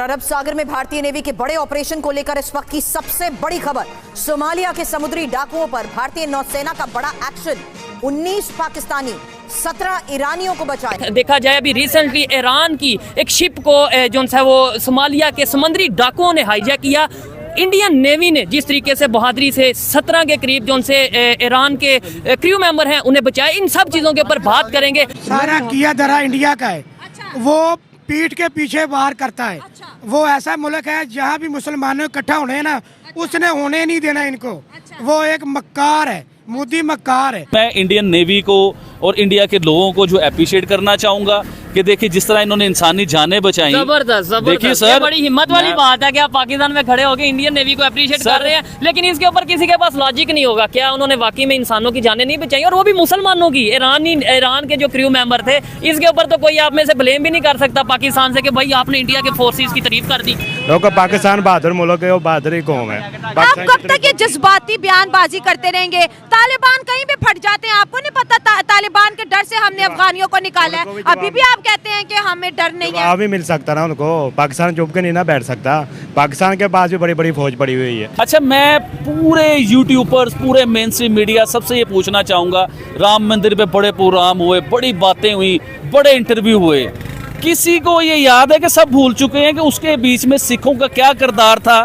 अरब सागर में भारतीय नेवी के बड़े ऑपरेशन को लेकर इस वक्त की सबसे बड़ी खबर। सोमालिया के समुद्री डाकुओं पर भारतीय नौसेना का बड़ा एक्शन। 19 पाकिस्तानी 17 ईरानियों को बचाया। देखा जाए अभी रिसेंटली ईरान की एक शिप को जो है वो सोमालिया के समुद्री डाकुओं ने हाईजैक किया। इंडियन नेवी ने जिस तरीके से बहादुरी से 17 के करीब जो उनसे ईरान के क्रू मेंबर हैं उन्हें बचाया। इन सब चीजों के ऊपर बात करेंगे। सारा किया धरा इंडिया का है। वो पीठ के पीछे वार करता है। वो ऐसा मुल्क है जहाँ भी मुसलमानों इकट्ठा होने हैं ना, उसने होने नहीं देना इनको। वो एक मक्कार है, मोदी मक्कार है। मैं इंडियन नेवी को और इंडिया के लोगों को जो अप्रिशिएट करना चाहूंगा कि देखिए जिस तरह इन्होंने इंसानी जानें बचाई। जबरदस्त देखिए सर, बड़ी हिम्मत वाली बात है कि आप पाकिस्तान में खड़े होकर इंडियन नेवी को अप्रिशिएट कर रहे हैं, लेकिन इसके ऊपर किसी के पास लॉजिक नहीं होगा। क्या उन्होंने वाकई में इंसानों की जानें नहीं बचाई, और वो भी मुसलमानों की? ईरान के जो क्रू मेंबर थे, इसके ऊपर तो कोई आप में से ब्लेम भी नहीं कर सकता पाकिस्तान से कि भाई आपने इंडिया के फोर्सेस की तारीफ कर दी। लोग पाकिस्तान बहादुर मुल्क है, वो बहादुर ही कौम है। आप कब तक ये जज्बाती बयानबाजी करते रहेंगे? तालिबान कहीं भी फट जाते हैं, आपको नहीं पता तालिबान के डर से हमने अफगानियों को निकाला है। अभी भी आप कहते हैं कि हमें डर नहीं है। भी मिल सकता ना उनको, पाकिस्तान चुप के नहीं ना बैठ सकता। पाकिस्तान के पास भी बड़ी बड़ी फौज पड़ी हुई है। अच्छा, मैं पूरे यूट्यूबर्स, पूरे मेन स्ट्रीम मीडिया सबसे ये पूछना चाहूँगा, राम मंदिर पे बड़े प्रोग्राम हुए, बड़ी बातें हुई, बड़े इंटरव्यू हुए, किसी को ये याद है कि सब भूल चुके हैं कि उसके बीच में सिखों का क्या किरदार था,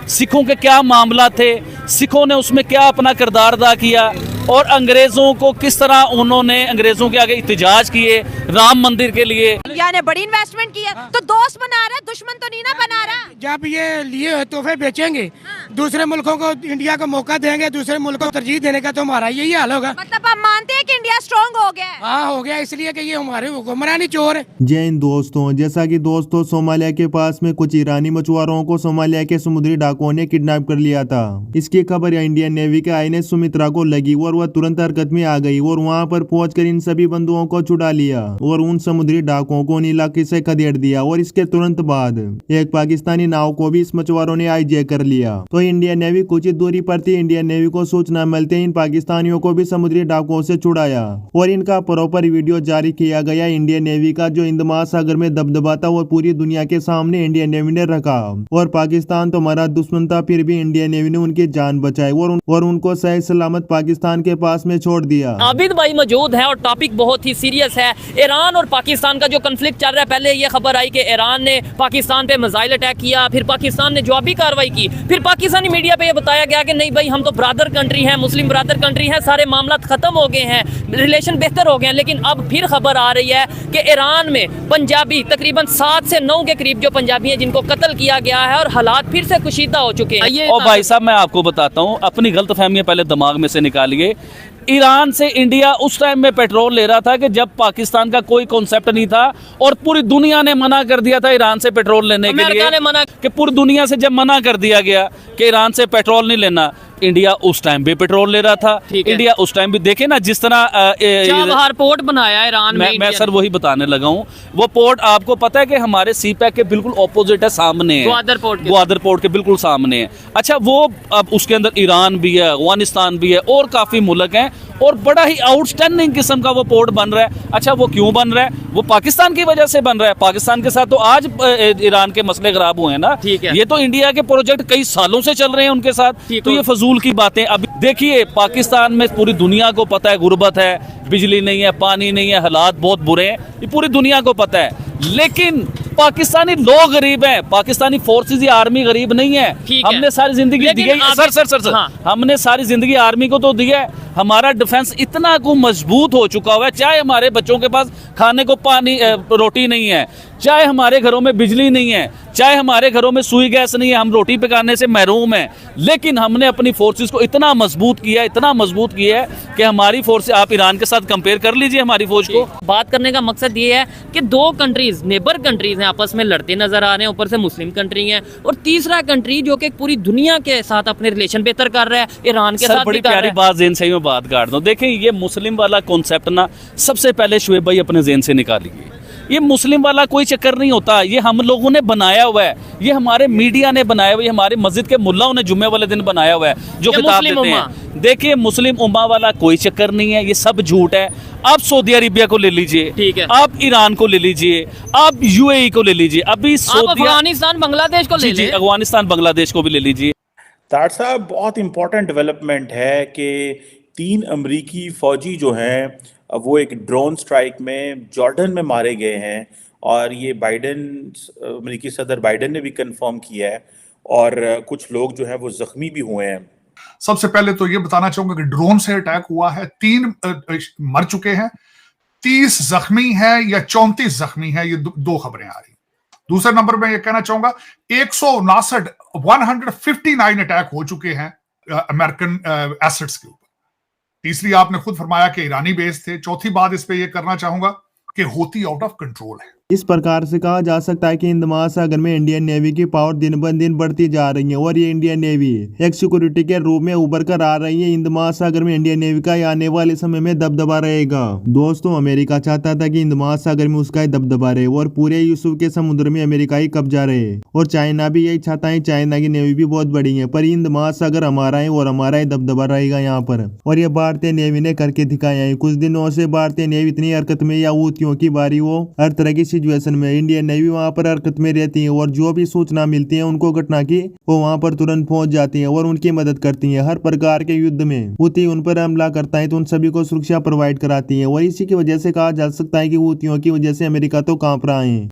सिखों के क्या मामला थे, सिखों ने उसमें क्या अपना किरदार अदा किया, और अंग्रेजों को किस तरह उन्होंने अंग्रेजों के आगे इhtजाज किए राम मंदिर के लिए। इंडिया ने बड़ी इन्वेस्टमेंट की है, तो दोस्त बना रहा है, दुश्मन तो नहीं ना बना रहा। जब ये लिए हुए तोहफे बेचेंगे, दूसरे मुल्कों को इंडिया को मौका देंगे, दूसरे मुल्कों को तरजीह देने का, तो हमारा यही हाल होगा। मतलब आप मानते हैं कि इंडिया स्ट्रॉन्ग हो गया है? हाँ, हो गया, इसलिए कि ये हमारे हुक्मरानी चोर है। जय हिंद दोस्तों, जैसा कि दोस्तों सोमालिया के पास में कुछ ईरानी मछुआरों को सोमालिया के समुद्री डाकुओं ने किडनैप कर लिया था। इसकी खबर इंडियन नेवी के INS सुमित्रा को लगी और वह तुरंत हरकत में आ गई और वहां पर पहुंचकर इन सभी बंधुओं को छुड़ा लिया और उन समुद्री डाकुओं को उन इलाके से खदेड़ दिया। और इसके तुरंत बाद एक पाकिस्तानी नाव को भी इस मछुआरों ने हाईजैक कर लिया। तो इंडियन नेवी कुछ दूरी पर थी। इंडियन नेवी को सूचना मिलते इन पाकिस्तानियों को भी समुद्री डाकुओं से छुड़ाया और इनका प्रॉपर वीडियो जारी किया गया। इंडियन नेवी का जो हिंद महासागर में दबदबा था वो पूरी दुनिया के सामने इंडियन नेवी ने रखा। और पाकिस्तान तो हमारा दुश्मन था, फिर भी इंडियन नेवी ने उनकी जान बचाई और उनको सही सलामत पाकिस्तान के पास में छोड़ दिया। आबिद भाई मौजूद है और टॉपिक बहुत ही सीरियस है। ईरान और पाकिस्तान का जो कन्फ्लिक्ट चल रहा है, पहले ये खबर आई कि ईरान ने पाकिस्तान पे मिसाइल अटैक किया, फिर पाकिस्तान ने जवाबी कार्रवाई की, फिर पाकिस्तानी मीडिया पे ये बताया गया कि नहीं भाई हम तो ब्रदर कंट्री हैं, मुस्लिम ब्रदर कंट्री हैं, सारे मामला खत्म हो गए हैं, रिलेशन बेहतर हो गए हैं। लेकिन अब फिर खबर आ रही है कि ईरान में पंजाबी तकरीबन 7 से 9 के करीब जो पंजाबी हैं जिनको कत्ल किया गया है और हालात फिर से कुशीदा हो चुके हैं। और भाई साहब, मैं आपको बताता हूँ, अपनी गलतफहमियां पहले दिमाग में से निकालिए। ईरान से इंडिया उस टाइम में पेट्रोल ले रहा था कि जब पाकिस्तान का कोई कॉन्सेप्ट नहीं था और पूरी दुनिया ने मना कर दिया था ईरान से पेट्रोल लेने के लिए। ने मना कि पूरी दुनिया से जब मना कर दिया गया कि ईरान से पेट्रोल नहीं लेना, इंडिया उस टाइम भी पेट्रोल ले रहा था। इंडिया उस टाइम भी देखे ना जिस तरह पोर्ट बनाया ईरान में। मैं सर वही बताने लगा हूँ। वो पोर्ट आपको पता है कि हमारे CPEC के बिल्कुल ऑपोजिट है, सामने है, ग्वादर पोर्ट के बिल्कुल सामने है। अच्छा, वो अब उसके अंदर ईरान भी है, अफगानिस्तान भी है और काफी मुल्क हैं और बड़ा ही आउटस्टैंडिंग किस्म का वो पोर्ट बन रहा है। अच्छा, वो क्यों बन रहा है? वो पाकिस्तान की वजह से बन रहा है। पाकिस्तान के साथ तो आज ईरान के मसले खराब हुए हैं ना। ये तो इंडिया के प्रोजेक्ट कई सालों से चल रहे हैं उनके साथ, तो ये फजूल की बातें। अब देखिए, पाकिस्तान में पूरी दुनिया को पता है गुर्बत है, बिजली नहीं है, पानी नहीं है, हालात बहुत बुरे हैं, ये पूरी दुनिया को पता है। लेकिन पाकिस्तानी लोग गरीब हैं, पाकिस्तानी फोर्सेस या आर्मी गरीब नहीं है। हमने सारी जिंदगी दी है सर हाँ। हमने सारी जिंदगी आर्मी को तो दिया है। हमारा डिफेंस इतना को मजबूत हो चुका हुआ है, चाहे हमारे बच्चों के पास खाने को पानी रोटी नहीं है, चाहे हमारे घरों में बिजली नहीं है, चाहे हमारे घरों में सुई गैस नहीं है, हम रोटी पकाने से महरूम हैं, लेकिन हमने अपनी फोर्सेस को इतना मजबूत किया, इतना मजबूत किया है कि हमारी फोर्स, आप ईरान के साथ कंपेयर कर लीजिए हमारी फौज को। बात करने का मकसद ये है कि 2 कंट्रीज नेबर कंट्रीज हैं, आपस में लड़ते नजर आ रहे हैं, ऊपर से मुस्लिम कंट्री हैं, और तीसरा कंट्री जो कि पूरी दुनिया के साथ अपने रिलेशन बेहतर कर रहा है, ईरान के साथ। बड़ी प्यारी बात ज़हन से मैं बात काट दूं। देखें, ये मुस्लिम वाला कॉन्सेप्ट ना सबसे पहले शुएब भाई अपने ज़हन से निकालिए। ये मुस्लिम वाला कोई चक्कर नहीं होता, ये हम लोगों ने बनाया हुआ है, ये हमारे मीडिया ने बनाया हुआ है, हमारे मस्जिद के मुल्लाओं ने जुम्मे वाले दिन बनाया हुआ है जो किताब देते हैं। देखिए मुस्लिम उम्मा वाला कोई चक्कर नहीं है, ये सब झूठ है। आप सऊदी अरेबिया को ले लीजिए, ठीक है, आप ईरान को ले लीजिए, आप यूएई को ले लीजिए, अभी अफगानिस्तान बांग्लादेश को ले लीजिए, अफगानिस्तान बांग्लादेश को भी ले लीजिए। तार साहब, बहुत इम्पोर्टेंट डेवलपमेंट है कि 3 अमरीकी फ़ौजी जो हैं वो एक ड्रोन स्ट्राइक में जॉर्डन में मारे गए हैं, और ये अमरीकी सदर बाइडन ने भी कंफर्म किया है, और कुछ लोग जो हैं वो ज़ख्मी भी हुए हैं। सबसे पहले तो ये बताना चाहूंगा कि ड्रोन से अटैक हुआ है, 3 मर चुके हैं, 30 जख्मी है या 34 जख्मी है, ये 2 खबरें आ रही। दूसरे नंबर में ये कहना चाहूंगा 159 अटैक हो चुके हैं अमेरिकन एसेट्स के ऊपर। तीसरी, आपने खुद फरमाया कि ईरानी बेस थे। चौथी बात इस पे ये करना चाहूंगा कि हूती आउट ऑफ कंट्रोल है। इस प्रकार से कहा जा सकता है कि हिंद महासागर में इंडियन नेवी की पावर दिन ब दिन बढ़ती जा रही है और ये इंडियन नेवी एक सिक्योरिटी के रूप में उभर कर आ रही है। हिंद महासागर में इंडियन नेवी का आने वाले समय में दबदबा रहेगा। दोस्तों, अमेरिका चाहता था कि हिंद महासागर में उसका दबदबा रहे और पूरे यूसुफ के समुद्र में अमेरिका ही कब्जा रहे, और चाइना भी यही चाहता है। चाइना की नेवी भी बहुत बड़ी है, पर हिंद महासागर हमारा है और हमारा ही दबदबा रहेगा यहाँ पर, और ये भारतीय नेवी ने करके दिखाया है। कुछ दिनों से भारतीय नेवी इतनी हरकत में या हूतियों की बारी हो, हर तरह की सिचुएशन में इंडियन नेवी वहां पर हरकत में रहती है, और जो भी सूचना मिलती है उनको घटना की, वो वहां पर तुरंत पहुंच जाती है और उनकी मदद करती है। हर प्रकार के युद्ध में हूती उन पर हमला करता है तो उन सभी को सुरक्षा प्रोवाइड कराती है, और इसी की वजह से कहा जा सकता है कि हूतियों की वजह से अमेरिका तो कांप रहा है।